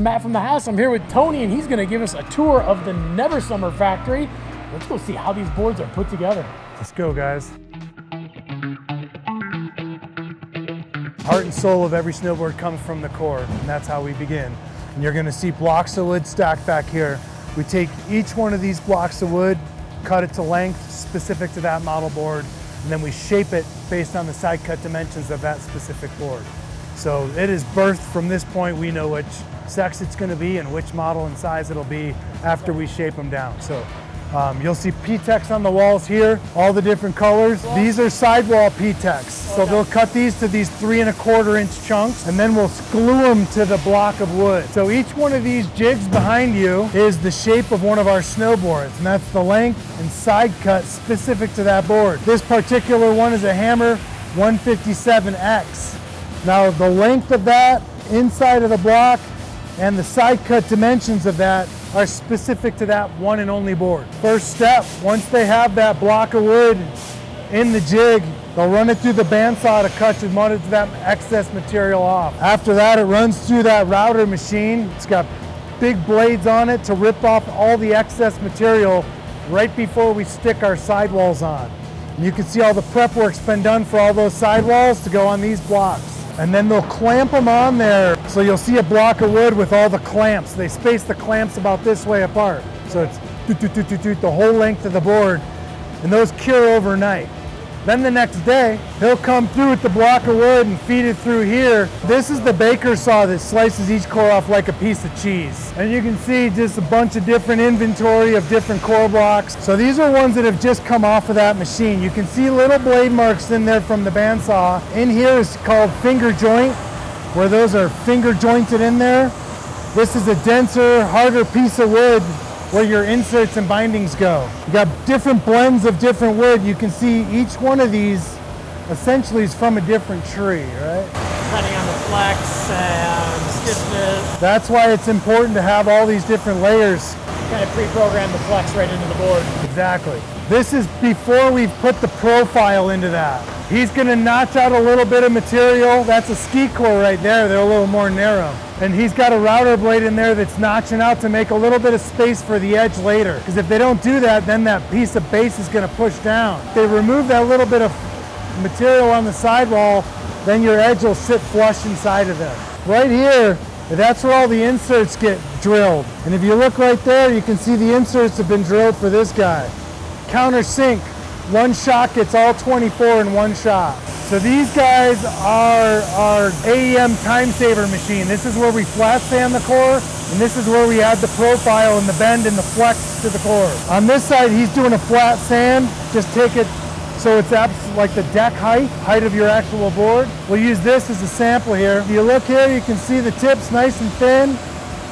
Matt from the house. I'm here with Tony, and he's gonna give us a tour of the Never Summer factory. Let's go see how these boards are put together. Let's go, guys. Heart and soul of every snowboard comes from the core, and that's how we begin. And you're gonna see blocks of wood stacked back here. We take each one of these blocks of wood, cut it to length specific to that model board, and then we shape it based on the side cut dimensions of that specific board. So it is birthed from this point. We know which sex it's gonna be and which model and size it'll be after we shape them down. So you'll see P-Tex on the walls here, all the different colors. These are sidewall P-Tex. So they'll cut these to these 3 1/4 inch chunks, and then we'll glue them to the block of wood. So each one of these jigs behind you is the shape of one of our snowboards, and that's the length and side cut specific to that board. This particular one is a Hammer 157X. Now the length of that inside of the block and the side cut dimensions of that are specific to that one and only board. First step, once they have that block of wood in the jig, they'll run it through the bandsaw to cut that excess material off. After that, it runs through that router machine. It's got big blades on it to rip off all the excess material right before we stick our sidewalls on. And you can see all the prep work's been done for all those sidewalls to go on these blocks. And then they'll clamp them on there. So you'll see a block of wood with all the clamps. They space the clamps about this way apart. So it's the whole length of the board, and those cure overnight. Then the next day, he'll come through with the block of wood and feed it through here. This is the baker saw that slices each core off like a piece of cheese. And you can see just a bunch of different inventory of different core blocks. So these are ones that have just come off of that machine. You can see little blade marks in there from the bandsaw. In here is called finger joint, where those are finger jointed in there. This is a denser, harder piece of wood where your inserts and bindings go. You got different blends of different wood. You can see each one of these essentially is from a different tree, right? Depending on the flex and stiffness. That's why it's important to have all these different layers. Kind of pre-program the flex right into the board. Exactly. This is before we've put the profile into that. He's gonna notch out a little bit of material. That's a ski core right there. They're a little more narrow. And he's got a router blade in there that's notching out to make a little bit of space for the edge later. Because if they don't do that, then that piece of base is gonna push down. If they remove that little bit of material on the sidewall, then your edge will sit flush inside of them. Right here, that's where all the inserts get drilled. And if you look right there, you can see the inserts have been drilled for this guy. Countersink, one shot gets all 24 in one shot. So these guys are our AEM time saver machine. This is where we flat sand the core, and this is where we add the profile and the bend and the flex to the core. On this side, he's doing a flat sand. Just take it so it's like the deck height of your actual board. We'll use this as a sample here. If you look here, you can see the tips nice and thin.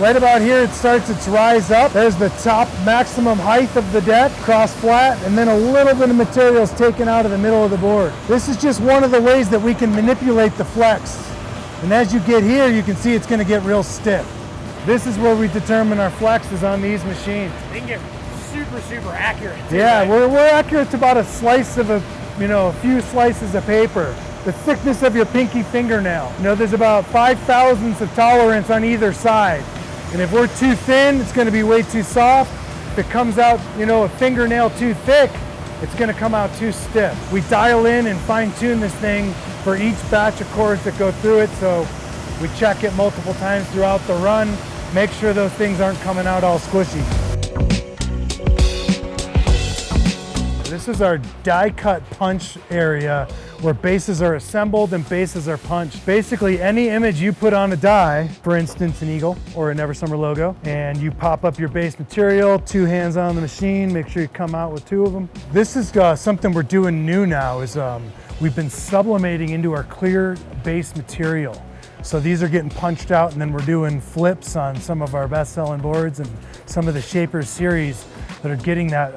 Right about here, it starts its rise up. There's the top maximum height of the deck, cross flat, and then a little bit of material is taken out of the middle of the board. This is just one of the ways that we can manipulate the flex. And as you get here, you can see it's gonna get real stiff. This is where we determine our flexes on these machines. They can get super accurate too, Yeah, right? we're accurate to about a slice of a few slices of paper. The thickness of your pinky fingernail. There's about 5/1000ths of tolerance on either side. And if we're too thin, it's gonna be way too soft. If it comes out, a fingernail too thick, it's gonna come out too stiff. We dial in and fine tune this thing for each batch of cores that go through it. So we check it multiple times throughout the run, make sure those things aren't coming out all squishy. This is our die cut punch area where bases are assembled and bases are punched. Basically, any image you put on a die, for instance, an eagle or a Never Summer logo, and you pop up your base material, 2 hands on the machine, make sure you come out with 2 of them. This is something we're doing new now is we've been sublimating into our clear base material. So these are getting punched out, and then we're doing flips on some of our best-selling boards and some of the Shapers series that are getting that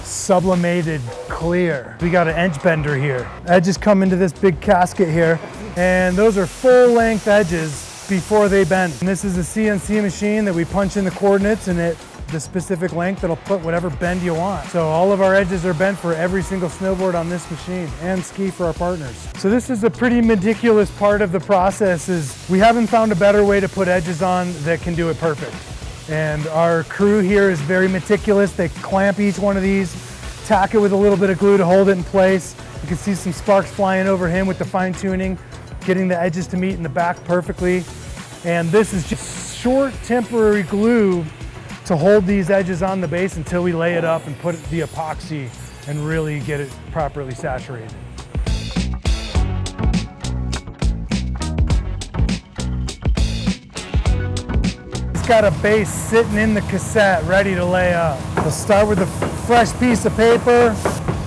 sublimated clear. We got an edge bender here. Edges come into this big casket here, and those are full-length edges before they bend. And this is a CNC machine that we punch in the coordinates, and it the specific length, it'll put whatever bend you want. So all of our edges are bent for every single snowboard on this machine, and ski for our partners. So this is a pretty meticulous part of the process. Is we haven't found a better way to put edges on that can do it perfect. And our crew here is very meticulous. They clamp each one of these, tack it with a little bit of glue to hold it in place. You can see some sparks flying over him with the fine tuning, getting the edges to meet in the back perfectly. And this is just short temporary glue to hold these edges on the base until we lay it up and put the epoxy and really get it properly saturated. He's got a base sitting in the cassette ready to lay up. We'll start with a fresh piece of paper.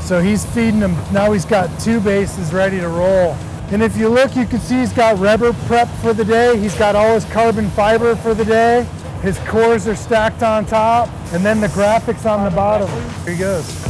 So he's feeding them. Now he's got 2 bases ready to roll. And if you look, you can see he's got rubber prep for the day. He's got all his carbon fiber for the day. His cores are stacked on top, and then the graphics on the bottom. Here he goes.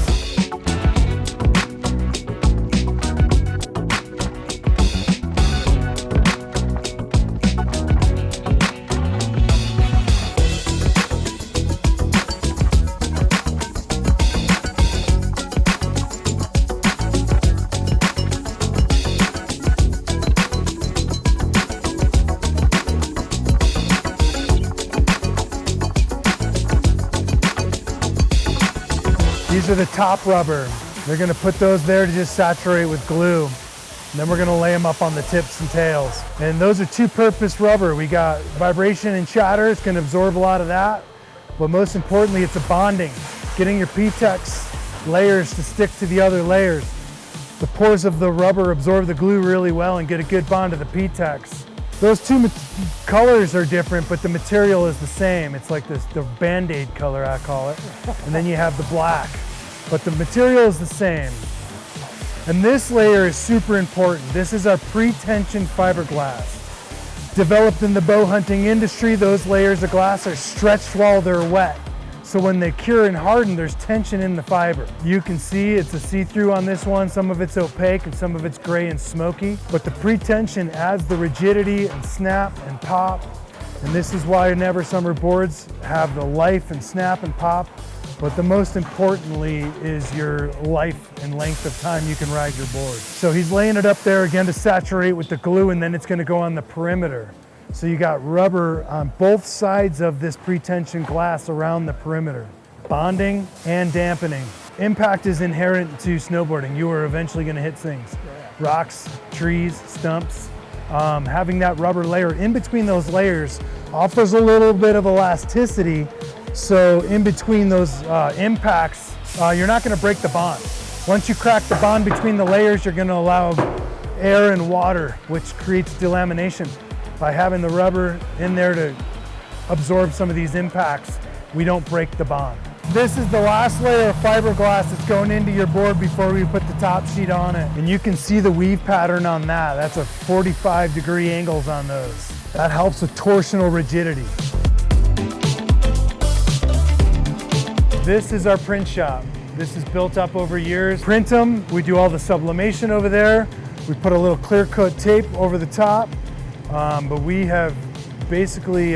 These are the top rubber. They're gonna put those there to just saturate with glue. And then we're gonna lay them up on the tips and tails. And those are 2-purpose rubber. We got vibration and chatter. It's gonna absorb a lot of that. But most importantly, it's a bonding. Getting your P-Tex layers to stick to the other layers. The pores of the rubber absorb the glue really well and get a good bond to the P-Tex. Those 2 colors are different, but the material is the same. It's like the Band-Aid color, I call it. And then you have the black. But the material is the same. And this layer is super important. This is our pre-tension fiberglass. Developed in the bow hunting industry, those layers of glass are stretched while they're wet. So when they cure and harden, there's tension in the fiber. You can see it's a see-through on this one. Some of it's opaque and some of it's gray and smoky. But the pre-tension adds the rigidity and snap and pop. And this is why Never Summer boards have the life and snap and pop. But the most importantly is your life and length of time you can ride your board. So he's laying it up there again to saturate with the glue, and then it's gonna go on the perimeter. So you got rubber on both sides of this pre-tension glass around the perimeter. Bonding and dampening. Impact is inherent to snowboarding. You are eventually gonna hit things. Rocks, trees, stumps. Having that rubber layer in between those layers offers a little bit of elasticity. So in between those impacts, you're not gonna break the bond. Once you crack the bond between the layers, you're gonna allow air and water, which creates delamination. By having the rubber in there to absorb some of these impacts, we don't break the bond. This is the last layer of fiberglass that's going into your board before we put the top sheet on it. And you can see the weave pattern on that. That's a 45-degree angles on those. That helps with torsional rigidity. This is our print shop. This is built up over years. Print them, we do all the sublimation over there. We put a little clear coat tape over the top, but we have basically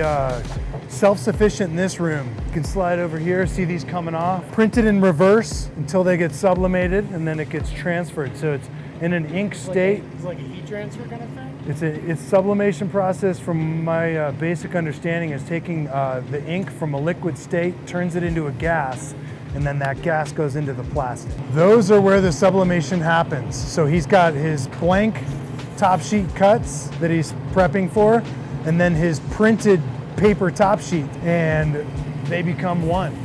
self-sufficient in this room. You can slide over here, see these coming off. Printed in reverse until they get sublimated, and then it gets transferred. So it's in an ink state. It's like a heat transfer kind of thing? It's sublimation process, from my basic understanding, is taking the ink from a liquid state, turns it into a gas, and then that gas goes into the plastic. Those are where the sublimation happens. So he's got his blank top sheet cuts that he's prepping for, and then his printed paper top sheet, and they become one.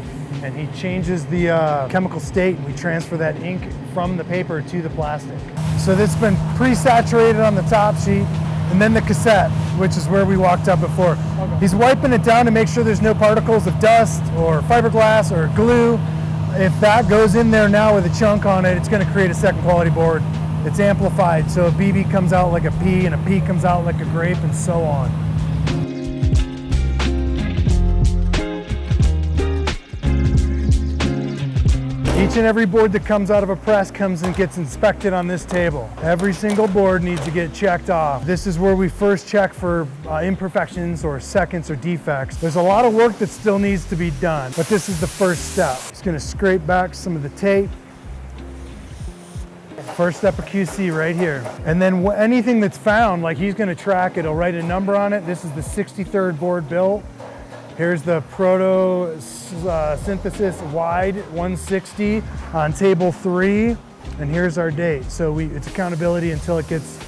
And he changes the chemical state, and we transfer that ink from the paper to the plastic. So this has been pre-saturated on the top sheet, and then the cassette, which is where we walked up before. Okay. He's wiping it down to make sure there's no particles of dust or fiberglass or glue. If that goes in there now with a chunk on it, it's gonna create a second quality board. It's amplified, so a BB comes out like a P and a P comes out like a grape, and so on. Each and every board that comes out of a press comes and gets inspected on this table. Every single board needs to get checked off. This is where we first check for imperfections or seconds or defects. There's a lot of work that still needs to be done, but this is the first step. It's gonna scrape back some of the tape. First step of QC right here. And then anything that's found, like he's gonna track it, he'll write a number on it. This is the 63rd board built. Here's the Proto Synthesis Wide 160 on table 3. And here's our date. So it's accountability until it gets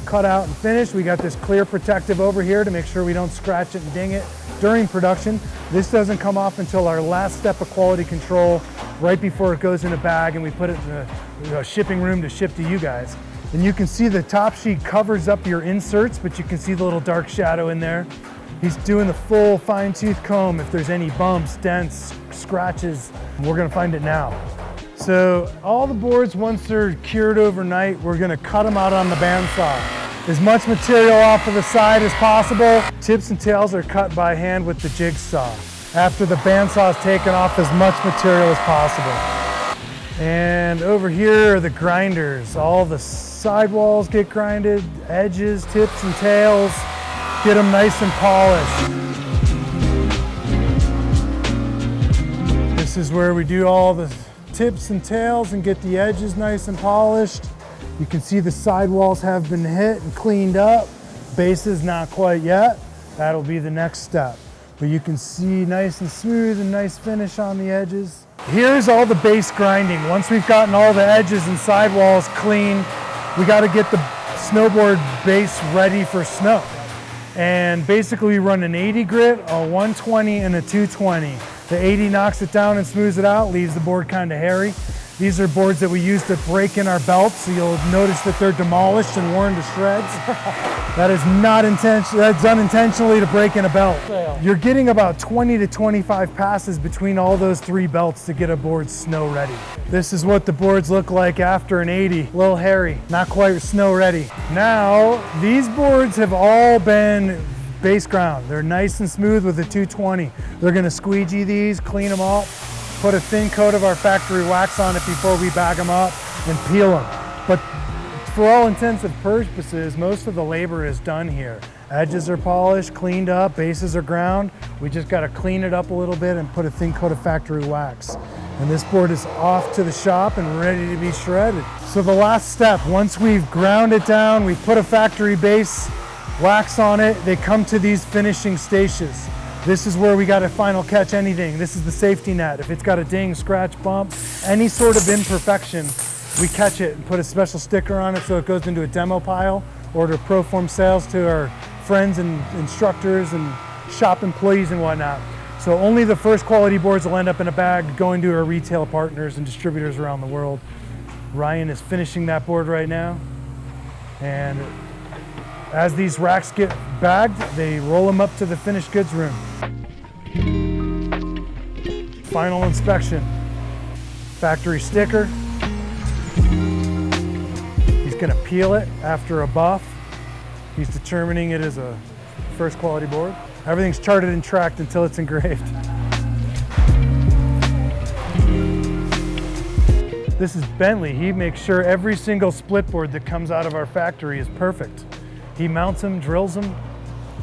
cut out and finished. We got this clear protective over here to make sure we don't scratch it and ding it during production. This doesn't come off until our last step of quality control, right before it goes in a bag and we put it in the shipping room to ship to you guys. And you can see the top sheet covers up your inserts, but you can see the little dark shadow in there. He's doing the full fine-tooth comb. If there's any bumps, dents, scratches, we're gonna find it now. So all the boards, once they're cured overnight, we're gonna cut them out on the bandsaw. As much material off of the side as possible. Tips and tails are cut by hand with the jigsaw. After the bandsaw is taken off as much material as possible. And over here are the grinders. All the sidewalls get grinded, edges, tips and tails. Get them nice and polished. This is where we do all the tips and tails and get the edges nice and polished. You can see the sidewalls have been hit and cleaned up. Bases not quite yet. That'll be the next step. But you can see nice and smooth and nice finish on the edges. Here's all the base grinding. Once we've gotten all the edges and sidewalls clean, we got to get the snowboard base ready for snow. And basically we run an 80 grit, a 120, and a 220. The 80 knocks it down and smooths it out, leaves the board kind of hairy. These are boards that we use to break in our belts, so you'll notice that they're demolished and worn to shreds. That is not intentional, that's done intentionally to break in a belt. You're getting about 20 to 25 passes between all those 3 belts to get a board snow ready. This is what the boards look like after an 80. A little hairy, not quite snow ready. Now, these boards have all been base ground. They're nice and smooth with a 220. They're gonna squeegee these, clean them up, put a thin coat of our factory wax on it before we bag them up and peel them. But for all intents and purposes, most of the labor is done here. Edges are polished, cleaned up, bases are ground. We just gotta clean it up a little bit and put a thin coat of factory wax. And this board is off to the shop and ready to be shredded. So the last step, once we've ground it down, we've put a factory base wax on it, they come to these finishing stations. This is where we got to final catch anything. This is the safety net. If it's got a ding, scratch, bump, any sort of imperfection, we catch it and put a special sticker on it so it goes into a demo pile or to Proform sales to our friends and instructors and shop employees and whatnot. So only the first quality boards will end up in a bag going to our retail partners and distributors around the world. Ryan is finishing that board right now. And as these racks get bagged, they roll them up to the finished goods room. Final inspection. Factory sticker. He's gonna peel it after a buff. He's determining it as a first quality board. Everything's charted and tracked until it's engraved. This is Bentley. He makes sure every single split board that comes out of our factory is perfect. He mounts them, drills them,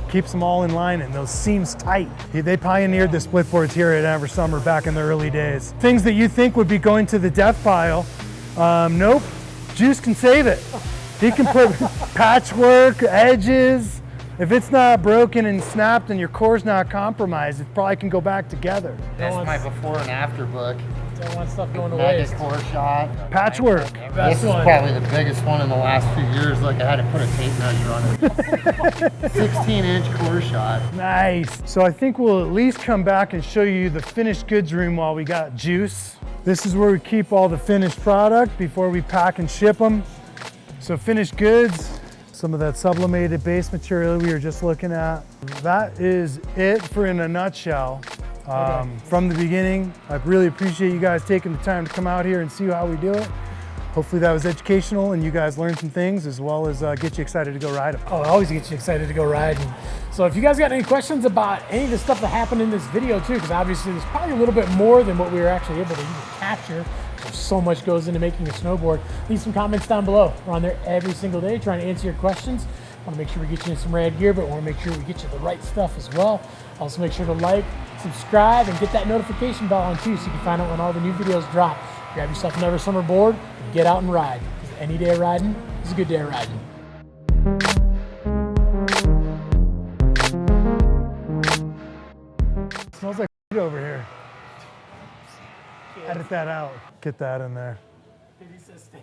keeps them all in line and those seams tight. They pioneered the split boards here at Ever Summer back in the early days. Things that you think would be going to the death pile, nope, Juice can save it. He can put patchwork, edges. If it's not broken and snapped and your core's not compromised, it probably can go back together. That's my before and after book. Don't want stuff going to Maggot waste. core shot. Patchwork. This is probably the biggest one in the last few years. Like I had to put a tape measure on it. 16-inch core shot. Nice. So I think we'll at least come back and show you the finished goods room while we got Juice. This is where we keep all the finished product before we pack and ship them. So finished goods, some of that sublimated base material we were just looking at. That is it for in a nutshell. From the beginning, I really appreciate you guys taking the time to come out here and see how we do it. Hopefully that was educational and you guys learned some things as well as get you excited to go ride them. Oh, it always gets you excited to go riding. So if you guys got any questions about any of the stuff that happened in this video too, because obviously there's probably a little bit more than what we were actually able to even capture. There's so much goes into making a snowboard. Leave some comments down below. We're on there every single day trying to answer your questions. Want to make sure we get you in some rad gear, but want to make sure we get you the right stuff as well. Also make sure to like, subscribe, and get that notification bell on too so you can find out when all the new videos drop. Grab yourself another summer board and get out and ride. Because any day of riding is a good day of riding. Smells like over here. Edit that out. Get that in there. He says stay.